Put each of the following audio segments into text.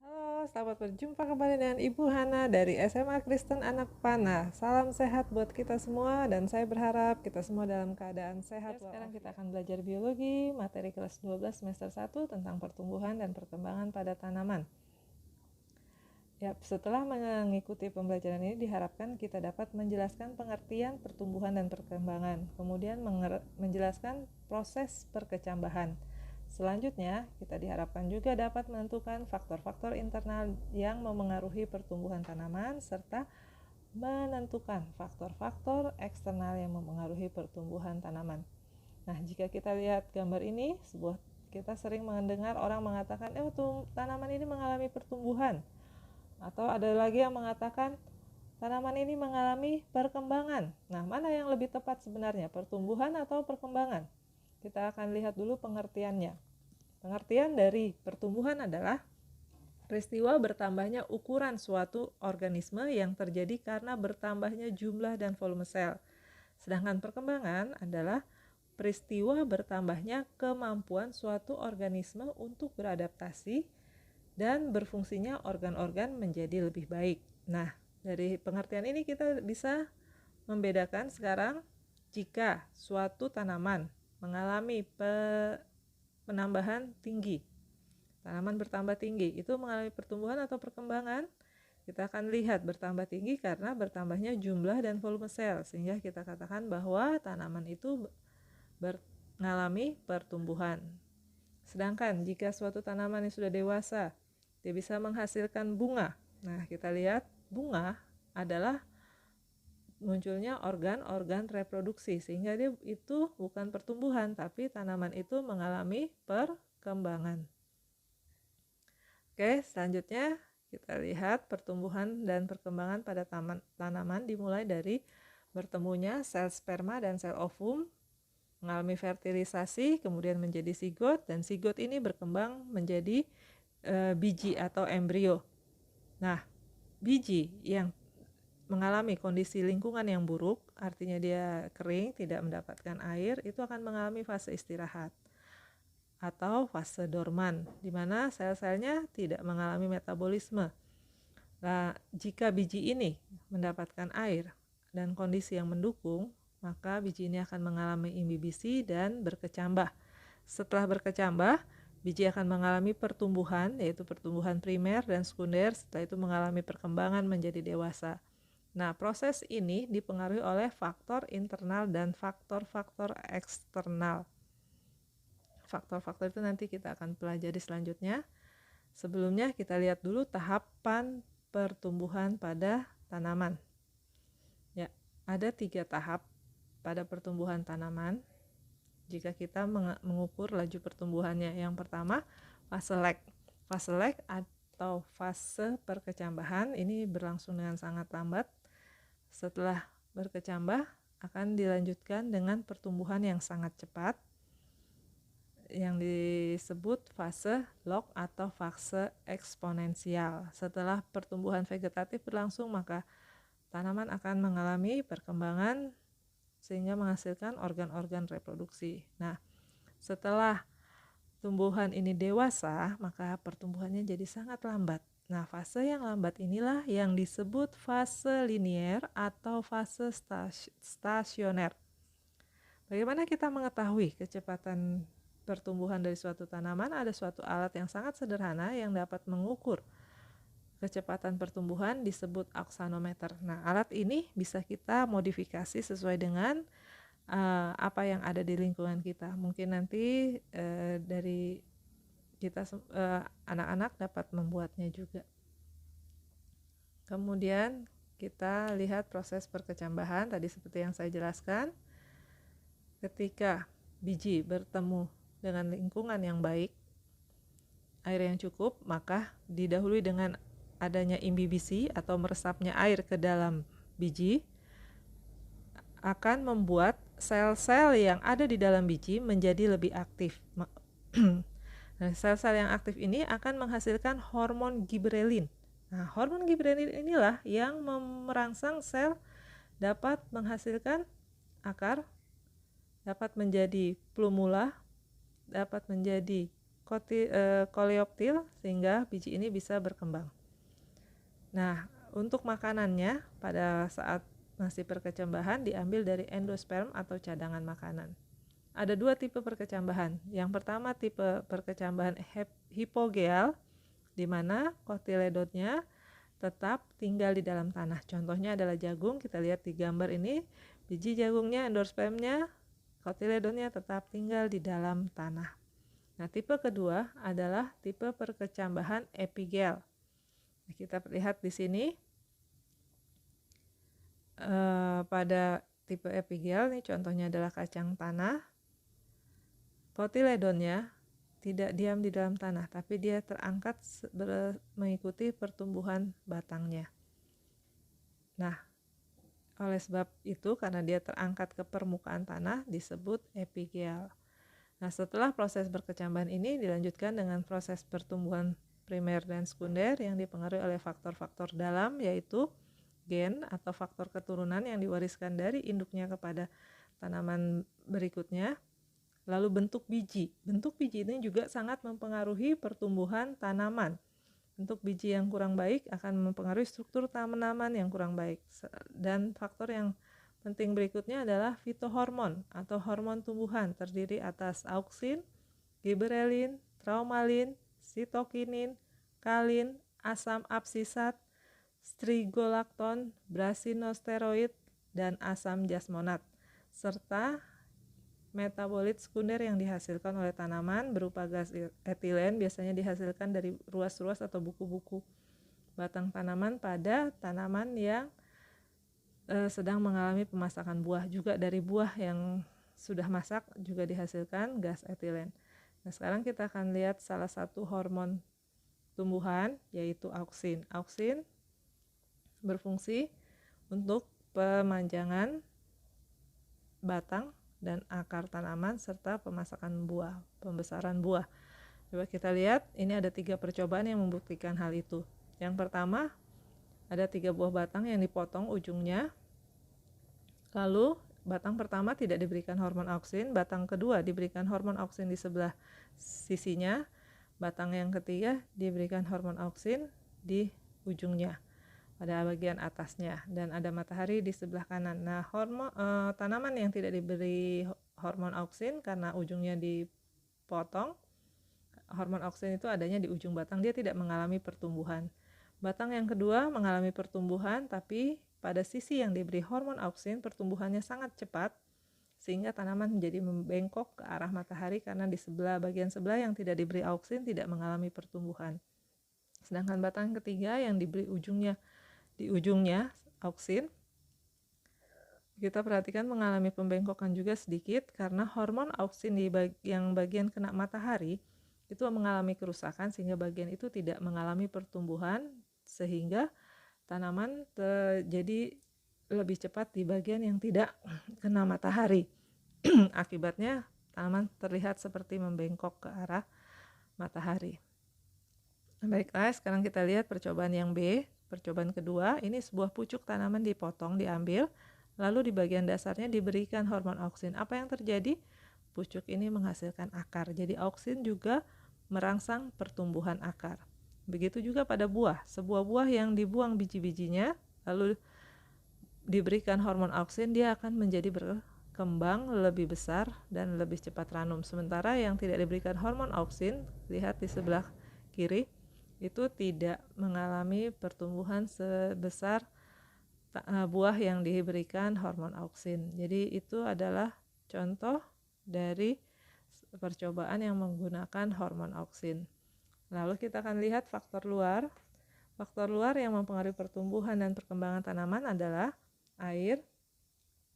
Halo, selamat berjumpa kembali dengan Ibu Hana dari SMA Kristen Anak Panah. Salam sehat buat kita semua dan saya berharap kita semua dalam keadaan sehat. Sekarang kita akan belajar biologi, materi kelas 12 semester 1 tentang pertumbuhan dan perkembangan pada tanaman. Ya, setelah mengikuti pembelajaran ini diharapkan kita dapat menjelaskan pengertian pertumbuhan dan perkembangan, kemudian menjelaskan proses perkecambahan. Selanjutnya, kita diharapkan juga dapat menentukan faktor-faktor internal yang memengaruhi pertumbuhan tanaman serta menentukan faktor-faktor eksternal yang memengaruhi pertumbuhan tanaman. Nah, jika kita lihat gambar ini, kita sering mendengar orang mengatakan, tanaman ini mengalami pertumbuhan. Atau ada lagi yang mengatakan tanaman ini mengalami perkembangan. Nah, mana yang lebih tepat sebenarnya, pertumbuhan atau perkembangan? Kita akan lihat dulu pengertiannya. Pengertian dari pertumbuhan adalah peristiwa bertambahnya ukuran suatu organisme yang terjadi karena bertambahnya jumlah dan volume sel. Sedangkan perkembangan adalah peristiwa bertambahnya kemampuan suatu organisme untuk beradaptasi dan berfungsinya organ-organ menjadi lebih baik. Nah, dari pengertian ini kita bisa membedakan sekarang jika suatu tanaman mengalami penambahan tinggi, tanaman bertambah tinggi, itu mengalami pertumbuhan atau perkembangan. Kita akan lihat bertambah tinggi karena bertambahnya jumlah dan volume sel, sehingga kita katakan bahwa tanaman itu mengalami pertumbuhan. Sedangkan jika suatu tanaman yang sudah dewasa, dia bisa menghasilkan bunga. Nah, kita lihat bunga adalah munculnya organ-organ reproduksi, sehingga dia itu bukan pertumbuhan, tapi tanaman itu mengalami perkembangan. Oke, selanjutnya kita lihat pertumbuhan dan perkembangan pada tanaman dimulai dari bertemunya sel sperma dan sel ovum, mengalami fertilisasi, kemudian menjadi zigot, dan zigot ini berkembang menjadi biji atau embrio. Nah, biji yang mengalami kondisi lingkungan yang buruk, artinya dia kering, tidak mendapatkan air, itu akan mengalami fase istirahat atau fase dorman, di mana sel-selnya tidak mengalami metabolisme. Nah, jika biji ini mendapatkan air dan kondisi yang mendukung, maka biji ini akan mengalami imbibisi dan berkecambah. Setelah berkecambah, biji akan mengalami pertumbuhan, yaitu pertumbuhan primer dan sekunder, setelah itu mengalami perkembangan menjadi dewasa. Nah, proses ini dipengaruhi oleh faktor internal dan faktor-faktor eksternal. Faktor-faktor itu nanti kita akan pelajari selanjutnya. Sebelumnya kita lihat dulu tahapan pertumbuhan pada tanaman. Ya, ada 3 tahap pada pertumbuhan tanaman jika kita mengukur laju pertumbuhannya. Yang pertama, fase lag. Fase lag atau fase perkecambahan ini berlangsung dengan sangat lambat. Setelah berkecambah akan dilanjutkan dengan pertumbuhan yang sangat cepat yang disebut fase log atau fase eksponensial. Setelah pertumbuhan vegetatif berlangsung, maka tanaman akan mengalami perkembangan sehingga menghasilkan organ-organ reproduksi. Nah, setelah tumbuhan ini dewasa, maka pertumbuhannya jadi sangat lambat. Nah, fase yang lambat inilah yang disebut fase linier atau fase stasioner. Bagaimana kita mengetahui kecepatan pertumbuhan dari suatu tanaman? Ada suatu alat yang sangat sederhana yang dapat mengukur kecepatan pertumbuhan, disebut aksanometer. Nah, alat ini bisa kita modifikasi sesuai dengan apa yang ada di lingkungan kita. Mungkin nanti dari kita anak-anak dapat membuatnya juga. Kemudian kita lihat proses perkecambahan tadi seperti yang saya jelaskan. Ketika biji bertemu dengan lingkungan yang baik, air yang cukup, maka didahului dengan adanya imbibisi atau meresapnya air ke dalam biji akan membuat sel-sel yang ada di dalam biji menjadi lebih aktif. Nah, sel-sel yang aktif ini akan menghasilkan hormon giberelin. Nah, hormon giberelin inilah yang merangsang sel dapat menghasilkan akar, dapat menjadi plumula, dapat menjadi koleoptil sehingga biji ini bisa berkembang. Nah, untuk makanannya pada saat masih perkecambahan diambil dari endosperm atau cadangan makanan. Ada dua tipe perkecambahan. Yang pertama tipe perkecambahan hipogeal, di mana kotiledonnya tetap tinggal di dalam tanah. Contohnya adalah jagung. Kita lihat di gambar ini, biji jagungnya, endospermnya, kotiledonnya tetap tinggal di dalam tanah. Nah, tipe kedua adalah tipe perkecambahan epigel. Nah, kita lihat di sini pada tipe epigel, nih contohnya adalah kacang tanah. Kotiledonnya tidak diam di dalam tanah, tapi dia terangkat mengikuti pertumbuhan batangnya. Nah, oleh sebab itu karena dia terangkat ke permukaan tanah disebut epigel. Nah, setelah proses berkecambahan ini dilanjutkan dengan proses pertumbuhan primer dan sekunder yang dipengaruhi oleh faktor-faktor dalam, yaitu gen atau faktor keturunan yang diwariskan dari induknya kepada tanaman berikutnya. Lalu bentuk biji. Bentuk biji ini juga sangat mempengaruhi pertumbuhan tanaman. Bentuk biji yang kurang baik akan mempengaruhi struktur tanaman yang kurang baik. Dan faktor yang penting berikutnya adalah fitohormon atau hormon tumbuhan, terdiri atas auksin, giberelin, traumalin, sitokinin, kalin, asam absisat, strigolakton, brasinosteroid, dan asam jasmonat, serta metabolit sekunder yang dihasilkan oleh tanaman berupa gas etilen, biasanya dihasilkan dari ruas-ruas atau buku-buku batang tanaman pada tanaman yang sedang mengalami pemasakan buah. Juga dari buah yang sudah masak juga dihasilkan gas etilen. Nah, sekarang kita akan lihat salah satu hormon tumbuhan, yaitu auksin. Auksin berfungsi untuk pemanjangan batang dan akar tanaman serta pemasakan buah, pembesaran buah. Coba kita lihat, ini ada 3 percobaan yang membuktikan hal itu. Yang pertama, ada 3 buah batang yang dipotong ujungnya. Lalu batang pertama tidak diberikan hormon auksin, batang kedua diberikan hormon auksin di sebelah sisinya, batang yang ketiga diberikan hormon auksin di ujungnya pada bagian atasnya, dan ada matahari di sebelah kanan. Nah, tanaman yang tidak diberi hormon auksin karena ujungnya dipotong, hormon auksin itu adanya di ujung batang, dia tidak mengalami pertumbuhan. Batang yang kedua mengalami pertumbuhan, tapi pada sisi yang diberi hormon auksin pertumbuhannya sangat cepat, sehingga tanaman menjadi membengkok ke arah matahari karena di bagian sebelah yang tidak diberi auksin tidak mengalami pertumbuhan. Sedangkan batang ketiga yang diberi di ujungnya auksin, kita perhatikan mengalami pembengkokan juga sedikit karena hormon auksin yang bagian kena matahari itu mengalami kerusakan sehingga bagian itu tidak mengalami pertumbuhan, sehingga tanaman jadi lebih cepat di bagian yang tidak kena matahari. Akibatnya tanaman terlihat seperti membengkok ke arah matahari. Baiklah, sekarang kita lihat percobaan yang B. Percobaan kedua, ini sebuah pucuk tanaman dipotong, diambil, lalu di bagian dasarnya diberikan hormon auksin. Apa yang terjadi? Pucuk ini menghasilkan akar. Jadi auksin juga merangsang pertumbuhan akar. Begitu juga pada buah. Sebuah buah yang dibuang biji-bijinya, lalu diberikan hormon auksin, dia akan menjadi berkembang lebih besar dan lebih cepat ranum. Sementara yang tidak diberikan hormon auksin, lihat di sebelah kiri, itu tidak mengalami pertumbuhan sebesar buah yang diberikan hormon auksin. Jadi itu adalah contoh dari percobaan yang menggunakan hormon auksin. Lalu kita akan lihat faktor luar. Faktor luar yang mempengaruhi pertumbuhan dan perkembangan tanaman adalah air,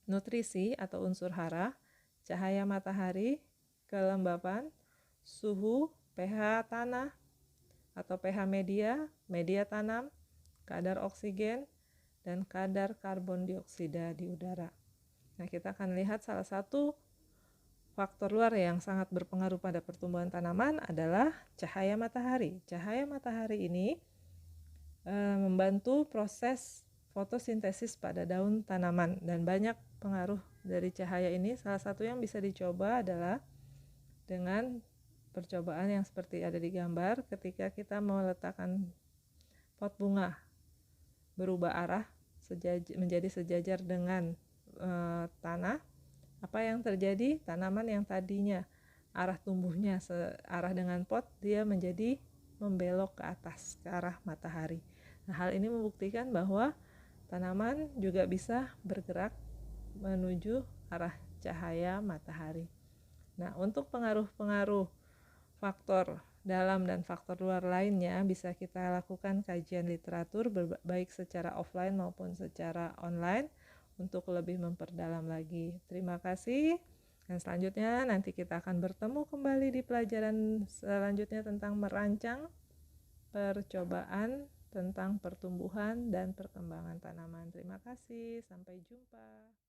nutrisi atau unsur hara, cahaya matahari, kelembapan, suhu, pH tanah atau pH media tanam, kadar oksigen, dan kadar karbon dioksida di udara. Nah, kita akan lihat salah satu faktor luar yang sangat berpengaruh pada pertumbuhan tanaman adalah cahaya matahari. Cahaya matahari ini membantu proses fotosintesis pada daun tanaman, dan banyak pengaruh dari cahaya ini. Salah satu yang bisa dicoba adalah dengan percobaan yang seperti ada di gambar. Ketika kita meletakkan pot bunga berubah arah menjadi sejajar dengan tanah, apa yang terjadi? Tanaman yang tadinya arah tumbuhnya searah dengan pot, dia menjadi membelok ke atas, ke arah matahari. Nah, hal ini membuktikan bahwa tanaman juga bisa bergerak menuju arah cahaya matahari. Nah, untuk pengaruh-pengaruh faktor dalam dan faktor luar lainnya bisa kita lakukan kajian literatur baik secara offline maupun secara online untuk lebih memperdalam lagi. Terima kasih. Dan selanjutnya nanti kita akan bertemu kembali di pelajaran selanjutnya tentang merancang percobaan tentang pertumbuhan dan perkembangan tanaman. Terima kasih, sampai jumpa.